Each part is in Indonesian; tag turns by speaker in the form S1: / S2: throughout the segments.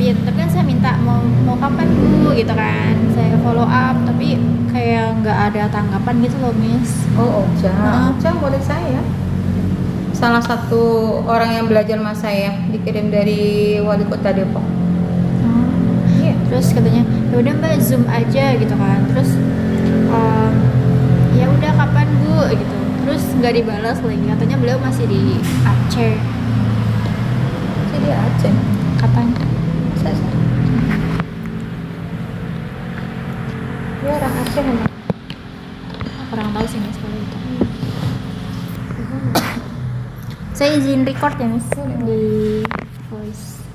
S1: ngikutin, tapi kan saya minta mau kapan Bu gitu kan, saya follow up tapi kayak nggak ada tanggapan gitu loh Miss.
S2: Oh, Ocha murid saya. Salah satu orang yang belajar sama saya, dikirim dari wali kota Depok. Iya.
S1: Terus katanya ya udah Mbak Zoom aja gitu kan, terus ya udah kapan Bu gitu, terus nggak dibalas lagi, katanya beliau masih di Aceh
S2: Jadi Aceh.
S1: katanya.
S2: Dia orang Aceh emang.
S1: Kurang tahu sih Miss kalau itu. Saya izin record ya Miss di voice.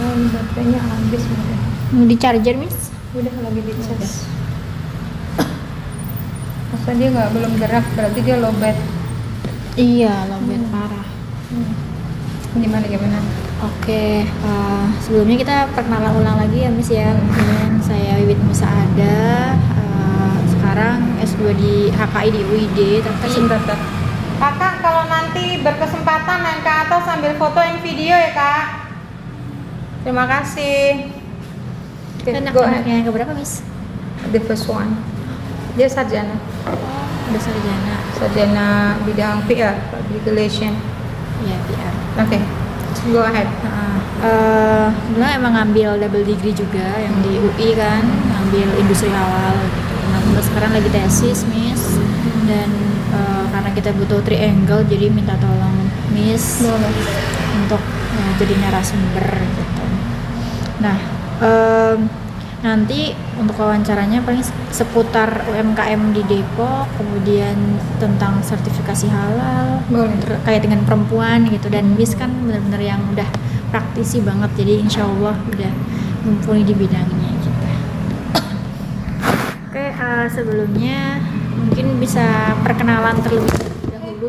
S2: Oh, baterainya habis udah.
S1: Mau di charger Miss?
S2: Udah lagi dicas. Masa dia belum gerak, berarti dia lowbat.
S1: Iya, lowbat parah.
S2: Gimana?
S1: Oke, sebelumnya kita perkenalan ulang lagi ya Miss ya. Kemudian saya Wiwit Musa Ada, sekarang S2 di HKI di UID. Tapi
S2: Kakak kalau nanti berkesempatan naik ke atas sambil fotoin video ya Kak. Terima kasih.
S1: anak-anaknya yang keberapa Miss?
S2: The first one. Dia sarjana.
S1: Udah sarjana.
S2: Bidang PR, Public Relation.
S1: Ya PR.
S2: Oke. Go ahead.
S1: Kebetulan emang ngambil double degree juga yang di UI kan, ngambil industri halal gitu. Nah, sekarang lagi tesis Miss, dan karena kita butuh triangle, jadi minta tolong Miss untuk jadi narasumber gitu. Nah, nanti untuk wawancaranya paling seputar UMKM di Depok, kemudian tentang sertifikasi halal, terkait dengan perempuan gitu. Dan Miss kan benar-benar yang udah praktisi banget, jadi insya Allah udah mumpuni di bidangnya gitu. Oke, sebelumnya mungkin bisa perkenalan terlebih dahulu.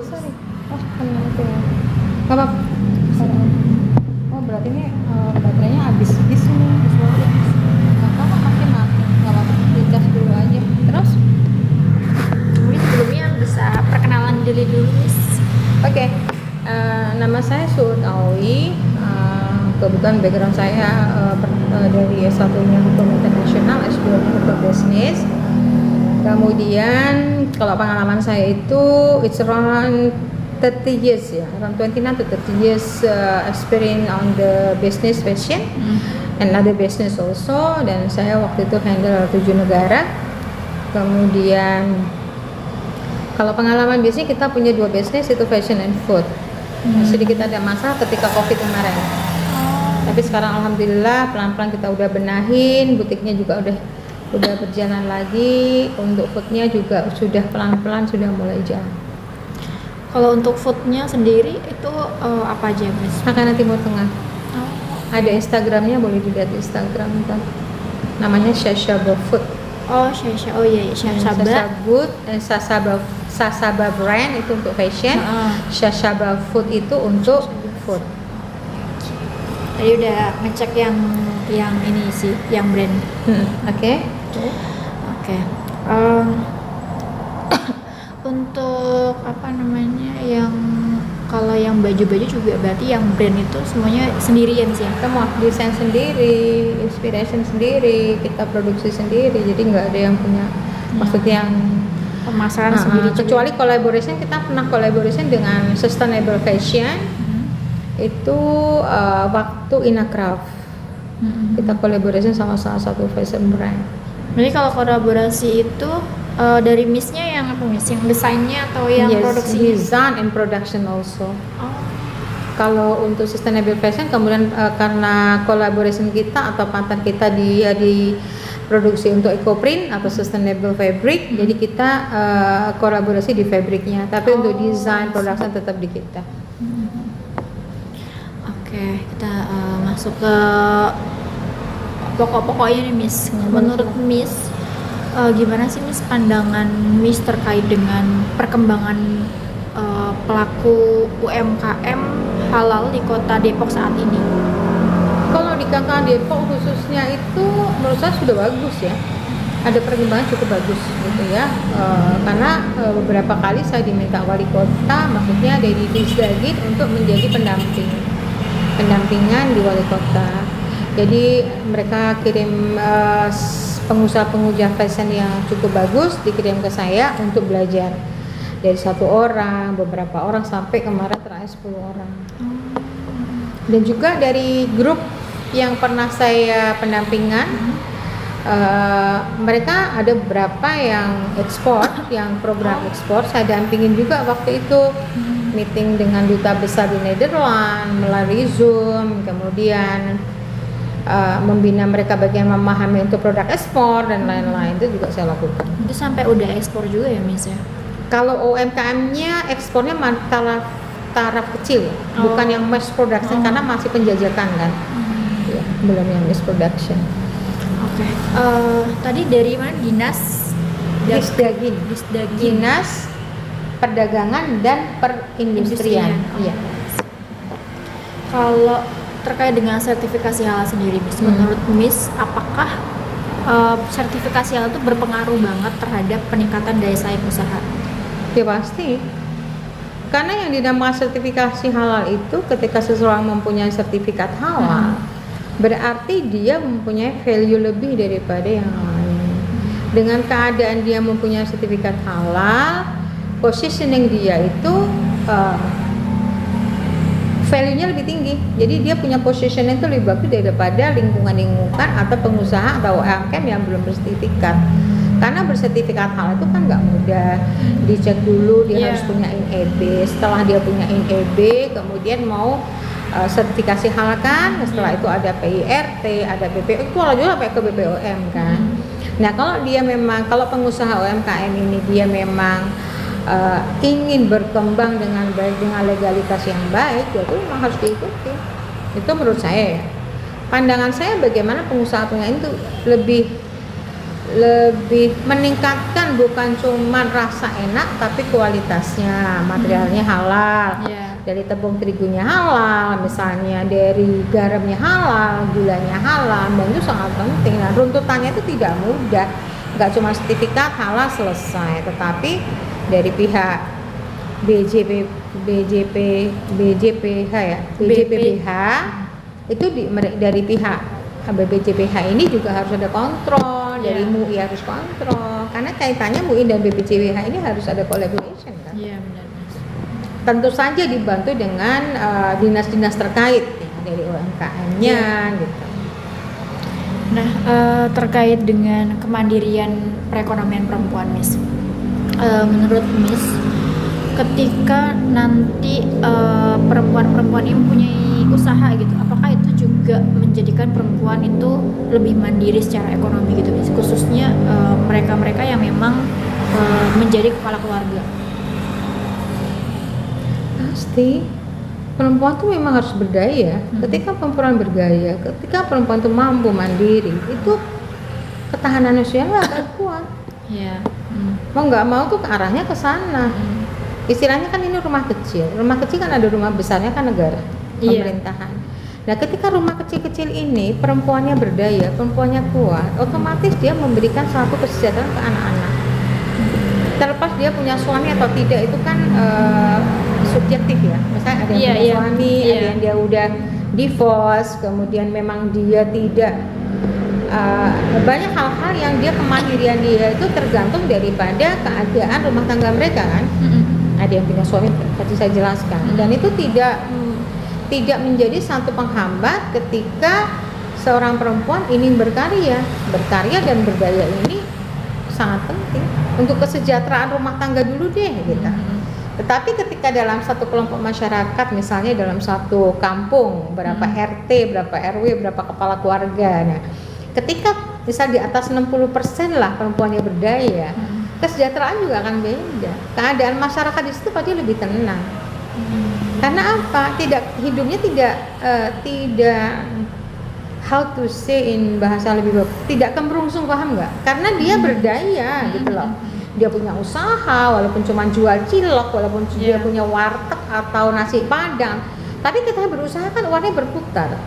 S2: Oh, kenal itu ya. Gak apa-apa. Oh, berarti ini baterainya habis nih. Dicas dulu aja. Terus?
S1: Mungkin sebelumnya bisa perkenalan diri dulu Miss.
S2: Oke. Nama saya Suud Awi. Kebetulan background saya dari S1-nya Hukum Internasional, S2-nya Hukum Bisnis. Kemudian kalau pengalaman saya itu it's around 30 years ya, around 29 to 30 years experience on the business fashion. And other business also, dan saya waktu itu handle 7 negara. Kemudian kalau pengalaman bisnis, kita punya 2 bisnis, itu fashion and food. Sedikit ada masalah ketika COVID kemarin, tapi sekarang alhamdulillah pelan-pelan kita udah benahin, butiknya juga udah berjalan lagi. Untuk foodnya juga sudah pelan-pelan sudah mulai jalan.
S1: Kalau untuk foodnya sendiri itu apa aja Miss?
S2: Makanan Timur Tengah. Ada Instagramnya, boleh dilihat di Instagram kan. Namanya Shashaba Food.
S1: Oh, Shasha. Oh iya, Shashaba.
S2: Sasaba brand itu untuk fashion. Shashaba Food itu untuk food.
S1: Tadi udah ngecek yang ini sih, yang brand.
S2: Oke.
S1: Untuk apa namanya, yang kalau yang baju-baju juga berarti yang brand itu semuanya sendirian sih.
S2: Semua desain sendiri, inspiration sendiri, kita produksi sendiri. Jadi nggak ada yang punya, maksudnya yang
S1: pemasaran sendiri.
S2: Kecuali collaboration, kita pernah collaboration dengan Sustainable Fashion. Itu waktu Inacraft. Kita collaboration sama salah satu fashion brand.
S1: Jadi kalau kolaborasi itu dari Miss-nya yang apa Miss? Yang desainnya atau yang produksi?
S2: Design and production also. Kalau untuk sustainable fashion, kemudian karena collaboration kita atau partner kita di produksi untuk ecoprint atau sustainable fabric, jadi kita kolaborasi di fabriknya. Tapi untuk design production tetap di kita.
S1: Oke, kita masuk ke pokok-pokoknya nih Miss. Menurut Miss, gimana sih Miss pandangan Miss terkait dengan perkembangan pelaku UMKM halal di kota Depok saat ini?
S2: Kalau di kota Depok khususnya itu menurut saya sudah bagus ya. ada perkembangan cukup bagus gitu ya. Karena beberapa kali saya diminta wali kota, maksudnya dari Disdagin untuk menjadi pendampingan di wali kota. Jadi mereka kirim pengusaha-pengusaha fashion yang cukup bagus dikirim ke saya untuk belajar, dari 1 orang, beberapa orang, sampai kemarin terakhir 10 orang. Dan juga dari grup yang pernah saya pendampingan, mereka ada beberapa yang ekspor, yang program ekspor saya dampingin juga waktu itu, meeting dengan duta besar di Nederland melalui Zoom, kemudian membina mereka bagaimana memahami untuk produk ekspor dan lain-lain, itu juga saya lakukan.
S1: Itu sampai udah ekspor juga ya Miss ya?
S2: Kalau UMKM-nya ekspornya taraf kecil, bukan yang mass production, karena masih penjajakan kan, ya, belum yang mass production.
S1: Oke. Tadi dari mana?
S2: Disdagin. Dinas Perdagangan dan Perindustrian. Iya.
S1: Kalau terkait dengan sertifikasi halal sendiri, Miss, menurut Miss, apakah sertifikasi halal itu berpengaruh banget terhadap peningkatan daya saing usaha?
S2: Ya pasti. Karena yang dinamakan sertifikasi halal itu, ketika seseorang mempunyai sertifikat halal, berarti dia mempunyai value lebih daripada yang lain. Dengan keadaan dia mempunyai sertifikat halal, positioning dia itu value-nya lebih tinggi. Jadi dia punya positioning itu lebih bagus daripada lingkungan atau pengusaha atau UMKM yang belum bersertifikat. Karena bersertifikat halal itu kan nggak mudah, dicek dulu dia harus punya INEB. Setelah dia punya INEB, kemudian mau sertifikasi halal kan, setelah itu ada PIRT, ada BPO, itu juga sampai ke BPOM kan. Nah kalau pengusaha UMKM ini dia memang ingin berkembang dengan baik, dengan legalitas yang baik, ya itu memang harus diikuti. Itu menurut saya ya. Pandangan saya bagaimana pengusaha itu lebih meningkatkan, bukan cuma rasa enak tapi kualitasnya, materialnya halal, dari tepung terigunya halal, misalnya dari garamnya halal, gulanya halal, dan itu sangat penting. Nah, runtutannya itu tidak mudah, nggak cuma sertifikat halal selesai, tetapi dari pihak BJPH itu dari pihak BPJPH ini juga harus ada kontrol, dari MUI harus kontrol, karena kaitannya MUI dan BPJPH ini harus ada collaboration kan.
S1: Iya benar Mas.
S2: Tentu saja dibantu dengan dinas-dinas terkait ya, dari UMKM-nya gitu.
S1: Nah, terkait dengan kemandirian perekonomian perempuan, Miss, menurut Miss, ketika nanti perempuan-perempuan ini mempunyai usaha gitu, apakah itu juga menjadikan perempuan itu lebih mandiri secara ekonomi gitu, Miss? Khususnya mereka-mereka yang memang menjadi kepala keluarga.
S2: Pasti perempuan tuh memang harus berdaya. Ketika perempuan berdaya, ketika perempuan tuh mampu mandiri, itu ketahanan nasional akan kuat.
S1: Iya.
S2: Mau nggak mau tuh arahnya ke sana. Istilahnya kan ini rumah kecil kan ada rumah besarnya kan negara, pemerintahan. Nah, ketika rumah kecil-kecil ini perempuannya berdaya, perempuannya kuat, otomatis dia memberikan suatu kesejahteraan ke anak-anak. Terlepas dia punya suami atau tidak, itu kan subjektif ya. Misalnya ada yang punya suami, ada yang dia udah divorce, kemudian memang dia tidak banyak hal-hal yang dia kemandirian dia itu tergantung daripada keadaan rumah tangga mereka kan. Ada yang punya suami, tadi saya jelaskan, dan itu tidak menjadi satu penghambat ketika seorang perempuan ingin berkarya dan berdaya. Ini sangat penting untuk kesejahteraan rumah tangga dulu deh gitu. Tetapi ketika dalam satu kelompok masyarakat, misalnya dalam satu kampung, berapa RT, berapa RW, berapa kepala keluarga, nah ketika misal di atas 60% lah perempuannya berdaya, kesejahteraan juga akan beda. Keadaan masyarakat di situ pasti lebih tenang. Karena apa? Hidupnya tidak how to say in bahasa lebih bagus, tidak kemrungsung, paham nggak? Karena dia berdaya gitu loh. Dia punya usaha, walaupun cuma jual cilok, walaupun dia punya warteg atau nasi padang, tapi kita berusaha kan uangnya berputar.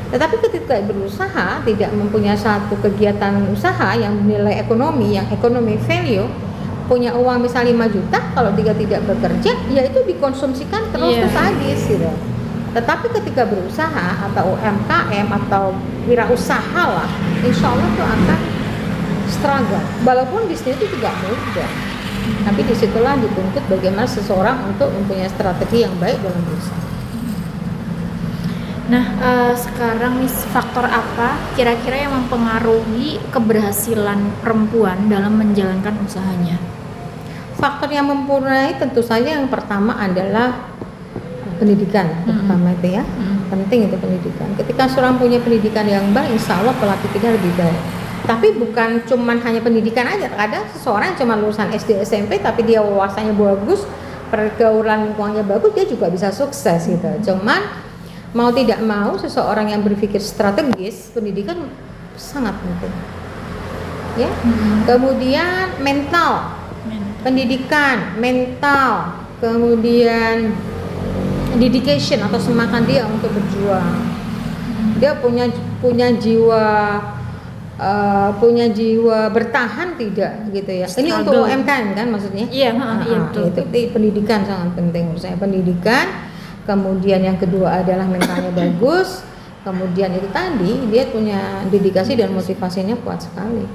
S2: Tetapi ketika berusaha tidak mempunyai satu kegiatan usaha yang nilai ekonomi, yang ekonomi value, punya uang misalnya 5 juta, kalau dia tidak bekerja, ya itu dikonsumsikan terus habis gitu. Tetapi ketika berusaha atau UMKM atau wirausaha lah, insya Allah tuh akan struggle. Walaupun bisnis itu tidak mudah, tapi disitulah dituntut bagaimana seseorang untuk mempunyai strategi yang baik dalam berusaha.
S1: Nah, sekarang nih faktor apa kira-kira yang mempengaruhi keberhasilan perempuan dalam menjalankan usahanya?
S2: Faktor yang mempengaruhi tentu saja yang pertama adalah pendidikan, pertama itu ya, penting itu pendidikan. Ketika seorang punya pendidikan yang baik, insya Allah pola pikirnya lebih baik. Tapi bukan cuman hanya pendidikan aja. Kadang seseorang cuma lulusan SD SMP tapi dia wawasannya bagus, pergaulan lingkungannya bagus, dia juga bisa sukses gitu. Cuman mau tidak mau seseorang yang berpikir strategis, pendidikan sangat penting. Ya. Kemudian mental. Pendidikan, mental, kemudian dedication atau semangat dia untuk berjuang. Dia punya jiwa bertahan tidak gitu ya. Ini untuk UMKM kan maksudnya?
S1: Iya, betul.
S2: Itu pendidikan sangat penting menurut saya. Pendidikan, kemudian yang kedua adalah mentalnya bagus, kemudian itu tadi dia punya dedikasi dan motivasinya kuat sekali.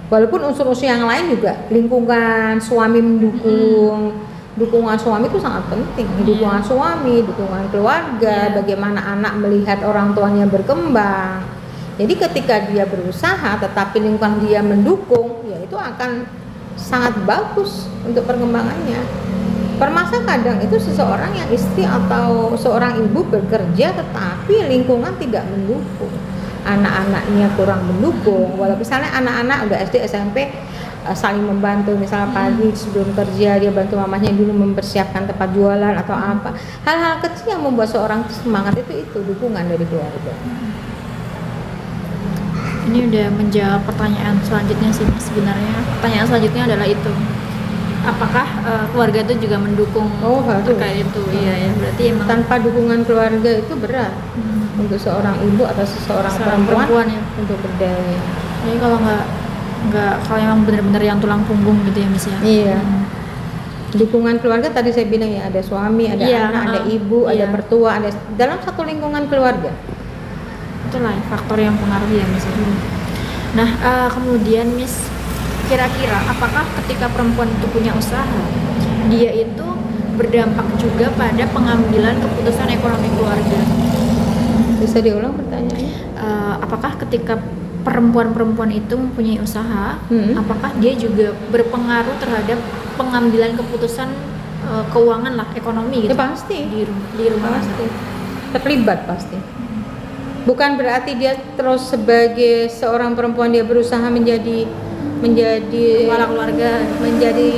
S2: Walaupun unsur-unsur yang lain juga, lingkungan suami mendukung, dukungan suami itu sangat penting. Dukungan suami, dukungan keluarga, bagaimana anak melihat orang tuanya berkembang. Jadi ketika dia berusaha tetapi lingkungan dia mendukung, ya itu akan sangat bagus untuk perkembangannya. Permasalahan kadang itu seseorang yang istri atau seorang ibu bekerja tetapi lingkungan tidak mendukung, anak-anaknya kurang mendukung. Walaupun misalnya anak-anak udah SD SMP saling membantu, misalnya pagi sebelum kerja dia bantu mamanya dulu mempersiapkan tempat jualan atau apa, hal-hal kecil yang membuat seorang semangat itu dukungan dari keluarga.
S1: Ini udah menjawab pertanyaan selanjutnya sih Mas. Sebenarnya pertanyaan selanjutnya adalah itu, apakah keluarga itu juga mendukung terkait itu? Iya ya, berarti emang
S2: tanpa dukungan keluarga itu berat untuk seorang ibu atau seorang perempuan
S1: ya,
S2: untuk berdaya.
S1: Jadi kalau kalau emang benar-benar yang tulang punggung gitu ya Miss ya.
S2: Iya. Dukungan keluarga tadi saya bilang ya, ada suami, ada anak, ada ibu, ada mertua, ada dalam satu lingkungan keluarga.
S1: Itulah faktor yang pengaruh ya Miss. Nah, kemudian Miss, kira-kira apakah ketika perempuan itu punya usaha, dia itu berdampak juga pada pengambilan keputusan ekonomi keluarga?
S2: Bisa diulang pertanyaannya?
S1: Apakah ketika perempuan-perempuan itu mempunyai usaha, apakah dia juga berpengaruh terhadap pengambilan keputusan keuangan lah, ekonomi gitu?
S2: Ya pasti.
S1: Di rumah
S2: pasti. Terlibat pasti. Bukan berarti dia terus sebagai seorang perempuan dia berusaha menjadi kepala keluarga, menjadi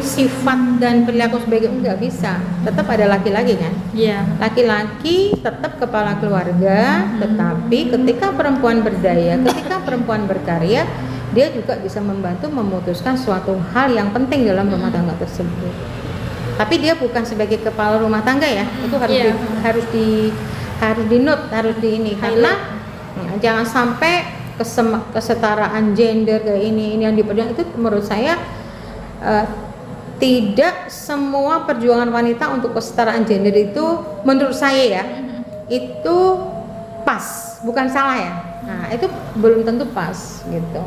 S2: sifat dan perilaku sebagai, enggak bisa. Tetap ada laki-laki kan?
S1: Iya.
S2: Laki-laki tetap kepala keluarga, tetapi ketika perempuan berdaya, ketika perempuan berkarya, dia juga bisa membantu memutuskan suatu hal yang penting dalam rumah tangga tersebut. Tapi dia bukan sebagai kepala rumah tangga ya. Itu harus di note, harus di ini, karena jangan sampai kesetaraan gender kayak ini yang diperjuangkan itu menurut saya tidak semua perjuangan wanita untuk kesetaraan gender itu menurut saya ya itu pas, bukan salah ya. Nah itu belum tentu pas gitu.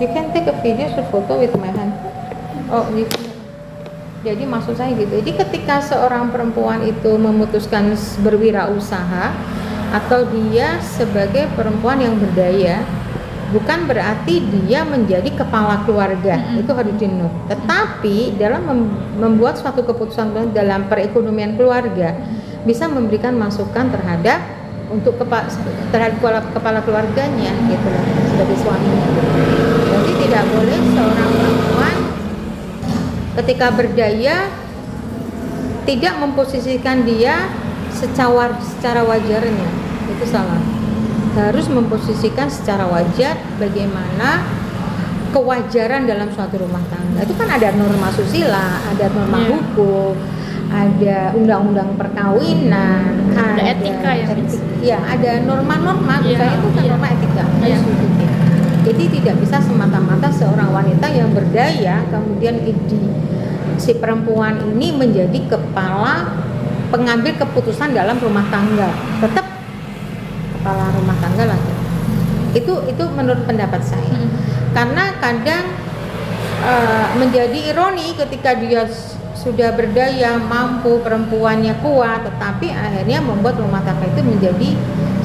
S2: You can take a video shoot photo with my hand. Oh gitu. Jadi maksud saya gitu. Jadi ketika seorang perempuan itu memutuskan berwirausaha atau dia sebagai perempuan yang berdaya, bukan berarti dia menjadi kepala keluarga. Itu harus dinut. Tetapi dalam membuat suatu keputusan dalam perekonomian keluarga bisa memberikan masukan terhadap kepala keluarganya gitu loh, sebagai suami. Jadi tidak boleh seorang perempuan ketika berdaya tidak memposisikan dia secara wajarnya, itu salah. Harus memposisikan secara wajar bagaimana kewajaran dalam suatu rumah tangga. Itu kan ada norma susila, ada norma hukum, ada undang-undang perkawinan,
S1: Ada etika ya, Miss?
S2: ya ada norma-norma,
S1: Iya,
S2: misalnya itu kan
S1: iya.
S2: norma etika
S1: Iya.
S2: harus diikuti. Jadi tidak bisa semata-mata seorang wanita yang berdaya kemudian si perempuan ini menjadi kepala pengambil keputusan dalam rumah tangga, tetap kepala rumah tangga lagi. Itu menurut pendapat saya. Karena kadang menjadi ironi ketika dia sudah berdaya, mampu, perempuannya kuat, tetapi akhirnya membuat rumah tangga itu menjadi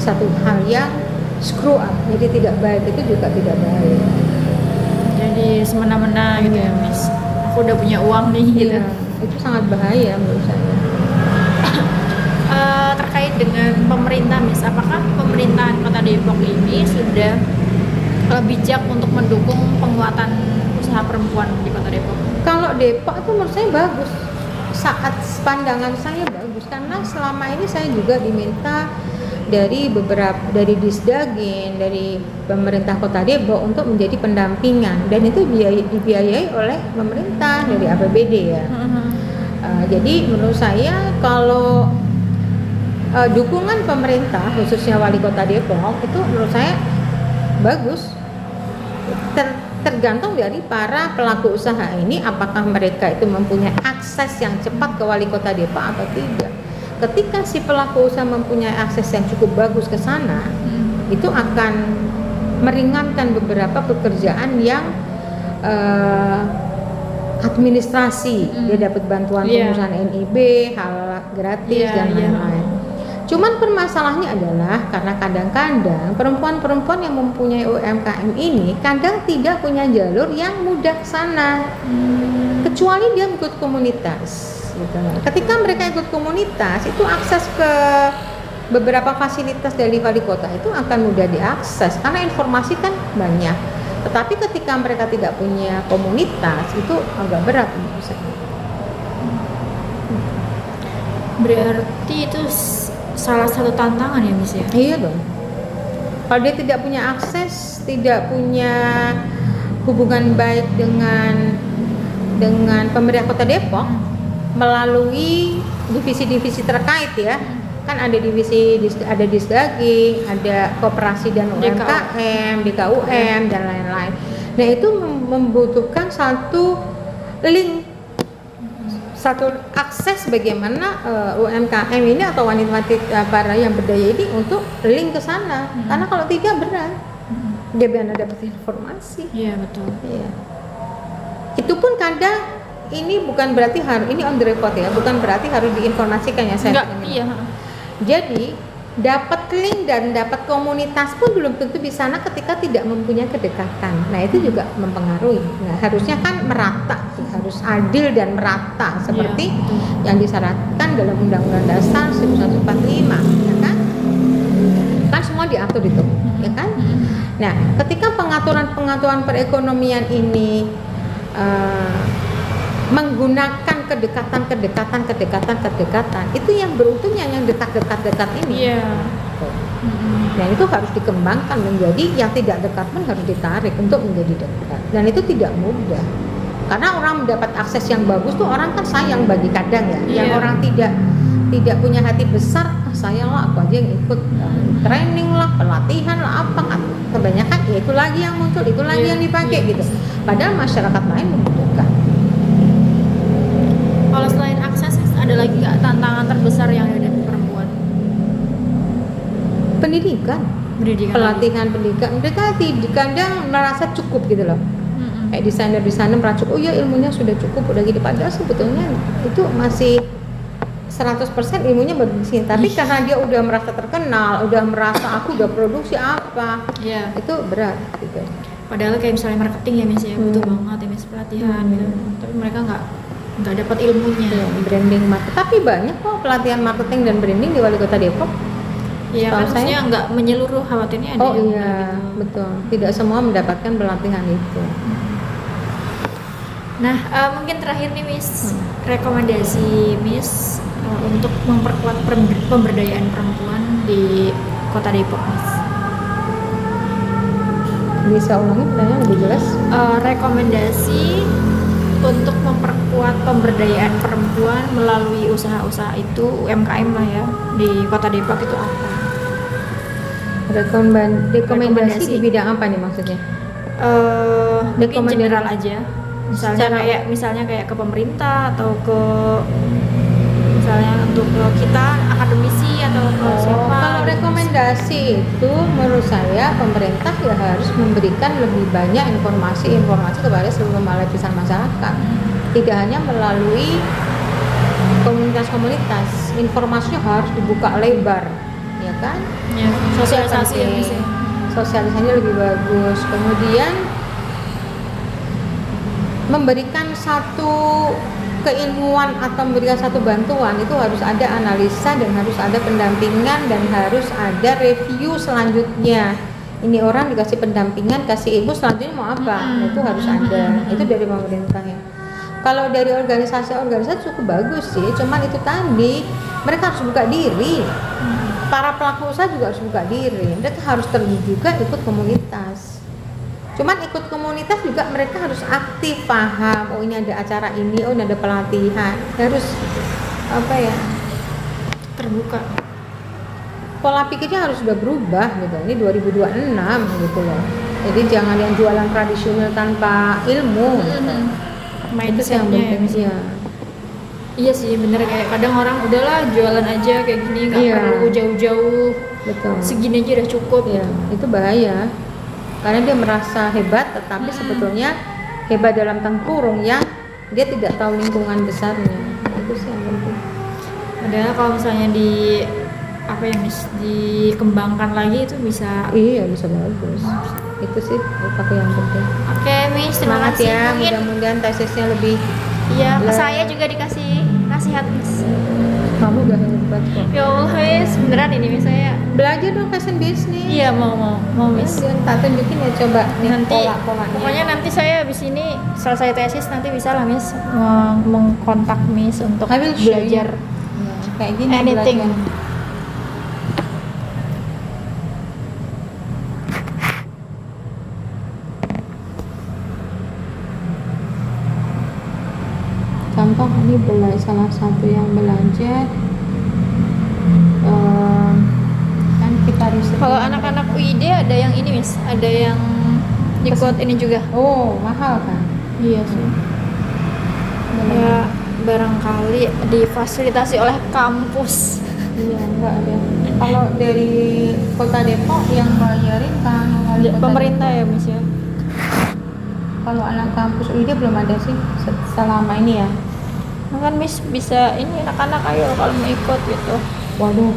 S2: satu hal yang screw up, jadi tidak baik, itu juga tidak baik.
S1: Jadi semena-mena gitu ya, Miss. Aku udah punya uang nih gitu.
S2: Iya, itu sangat bahaya menurut saya.
S1: Terkait dengan pemerintah, Miss, apakah pemerintahan Kota Depok ini sudah bijak untuk mendukung penguatan usaha perempuan di Kota Depok?
S2: Kalau Depok itu menurut saya bagus, saat pandangan saya bagus, karena selama ini saya juga diminta dari Disdagin, dari pemerintah Kota Depok untuk menjadi pendampingan, dan itu dibiayai oleh pemerintah dari APBD ya. Jadi menurut saya kalau dukungan pemerintah khususnya Wali Kota Depok itu menurut saya bagus. Tergantung dari para pelaku usaha ini, apakah mereka itu mempunyai akses yang cepat ke Wali Kota Depok atau tidak. Ketika si pelaku usaha mempunyai akses yang cukup bagus ke sana, itu akan meringankan beberapa pekerjaan yang administrasi. Dia dapat bantuan pengurusan NIB, hal gratis dan lain-lain. Cuman permasalahannya adalah karena kadang-kadang perempuan-perempuan yang mempunyai UMKM ini kadang tidak punya jalur yang mudah ke sana, kecuali dia ikut komunitas. Gitu. Ketika mereka ikut komunitas, itu akses ke beberapa fasilitas dari wali kota itu akan mudah diakses karena informasi kan banyak. Tetapi ketika mereka tidak punya komunitas, itu agak berat menurut saya.
S1: Berarti itu salah satu tantangan ya, Miss ya?
S2: Iya dong. Kalau dia tidak punya akses, tidak punya hubungan baik dengan pemerintah Kota Depok melalui divisi-divisi terkait ya, kan ada ada Disdaging, ada Koperasi dan UMKM, DKUM dan lain-lain. Nah itu membutuhkan satu link, satu akses bagaimana UMKM ini atau wanita-wanita para yang berdaya ini untuk link ke sana. Karena kalau tidak berat, dia benar dapat informasi.
S1: Iya betul.
S2: Iya. Itu pun kadang ini bukan berarti ini on the record ya, bukan berarti harus diinformasikan ya saya.
S1: Enggak, iya.
S2: Jadi dapat link dan dapat komunitas pun belum tentu di sana ketika tidak mempunyai kedekatan. Nah itu juga mempengaruhi. Nah harusnya kan merata, harus adil dan merata seperti yang disyaratkan dalam Undang-Undang Dasar 1945, ya kan? Kan semua diatur itu, ya kan? Nah ketika pengaturan perekonomian ini menggunakan kedekatan itu yang beruntungnya yang dekat ini.
S1: Iya.
S2: Nah itu harus dikembangkan menjadi yang tidak dekat pun harus ditarik untuk menjadi dekat, dan itu tidak mudah karena orang mendapat akses yang bagus tuh orang kan sayang bagi kadang ya. Yang orang tidak punya hati besar, sayang lah aku aja yang ikut training lah, pelatihan lah, apa kan kebanyakan ya itu lagi yang muncul, itu lagi yang dipakai gitu, padahal masyarakat lain membutuhkan.
S1: Kalau selain akses, ada lagi nggak tantangan terbesar yang dihadapi perempuan?
S2: Pendidikan, pelatihan pendidikan. Mereka kadang merasa cukup gitu loh. Kayak desainer merasa cukup, oh ya ilmunya sudah cukup, udah gitu. Padahal sebetulnya itu masih 100% ilmunya baru di sini. Tapi karena dia udah merasa terkenal, udah merasa aku udah produksi apa, itu berat gitu.
S1: Padahal kayak misalnya marketing ya Miss ya, butuh banget ya Miss pelatihan gitu. Tapi mereka nggak dapat ilmunya.
S2: Branding marketing, tapi banyak kok pelatihan marketing dan branding di Wali Kota Depok.
S1: Iya kan, maksudnya nggak menyeluruh, khawatirnya ada
S2: yang
S1: gitu.
S2: Betul, tidak semua mendapatkan pelatihan itu.
S1: Nah mungkin terakhir nih Miss, rekomendasi Miss untuk memperkuat pemberdayaan perempuan di Kota Depok Miss.
S2: Bisa ulangi pertanyaan lebih jelas?
S1: Rekomendasi untuk memperkuat pemberdayaan perempuan melalui usaha-usaha itu UMKM lah ya di Kota Depok itu apa?
S2: Rekomendasi
S1: Rekomendasi.
S2: di bidang apa nih maksudnya?
S1: Mungkin
S2: Rekomendasi.
S1: general aja. Misalnya kayak ke pemerintah atau ke misalnya untuk ke kita akademisi atau ke siapa.
S2: Kalau
S1: gitu.
S2: rekomendasi itu menurut saya pemerintah ya harus memberikan lebih banyak informasi kepada seluruh lapisan masyarakat. Tidak hanya melalui komunitas-komunitas, informasinya harus dibuka lebar, ya kan?
S1: Ya, sosialisasi ya
S2: Penting.
S1: Miss ya.
S2: Sosialisasinya lebih bagus. Kemudian memberikan satu keilmuan atau memberikan satu bantuan itu harus ada analisa dan harus ada pendampingan dan harus ada review selanjutnya. Ini orang dikasih pendampingan, kasih ilmu, selanjutnya mau apa? Nah, itu harus ada. Itu dari pemerintah ya. Kalau dari organisasi cukup bagus sih, cuman itu tadi mereka harus buka diri. Para pelaku usaha juga harus buka diri. Mereka harus terjun juga ikut komunitas. Cuman ikut komunitas juga mereka harus aktif, paham, oh ini ada acara ini, oh ini ada pelatihan. Harus apa ya?
S1: Terbuka.
S2: Pola pikirnya harus sudah berubah gitu. Ini 2026 gitu loh. Jadi jangan yang jualan tradisional tanpa ilmu. Itu yang
S1: Mindsetnya ya
S2: penting
S1: Miss.
S2: ya.
S1: Iya sih bener, kayak kadang orang udahlah jualan aja kayak gini, nggak
S2: Iya.
S1: perlu jauh-jauh,
S2: Betul.
S1: segini aja udah cukup.
S2: Ya, itu bahaya. Karena dia merasa hebat, tetapi sebetulnya hebat dalam kurung yang dia tidak tahu lingkungan besarnya. Itu sih yang penting.
S1: Padahal kalau misalnya di apa ya Miss, dikembangkan lagi itu bisa.
S2: Iya, bisa bagus. Itu sih aku yang penting.
S1: Oke Miss, terima
S2: Semangat
S1: kasih.
S2: ya,
S1: Mungkin
S2: mudah-mudahan tesisnya lebih.
S1: iya, ke
S2: Lah.
S1: saya juga dikasih nasihat Miss.
S2: Kamu udah hebat kok.
S1: Ya Allah Miss, beneran ini Miss saya.
S2: Belajar dong fashion business.
S1: Iya mau Miss.
S2: Ya, tak tunjukin ya coba nih
S1: Nanti
S2: pola-polanya.
S1: pokoknya nanti saya habis ini selesai tesis nanti bisa lah Miss mengkontak Miss untuk
S2: I will show you.
S1: belajar
S2: Ya, kayak gini
S1: anything.
S2: belajar. Contoh ini salah satu yang belajar kan kita riset.
S1: Kalau anak-anak UID ada yang ini Miss, ada yang ikut ini juga.
S2: Oh mahal kan?
S1: Iya sih. Ya barangkali difasilitasi oleh kampus.
S2: Iya enggak ada. Kalau dari Kota Depok yang bayarin kan wali kota
S1: Pemerintah
S2: Depok.
S1: ya Miss ya.
S2: Kalau anak kampus UID belum ada sih selama ini ya.
S1: Nah, kan Miss bisa ini anak-anak ayo kalau mau ikut gitu.
S2: Waduh.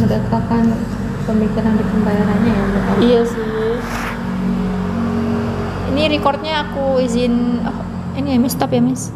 S2: Mereka kan pemikiran di pembayarannya ya. Mbak.
S1: Iya sih. Ini recordnya aku izin. Oh, ini ya Miss, stop ya Miss.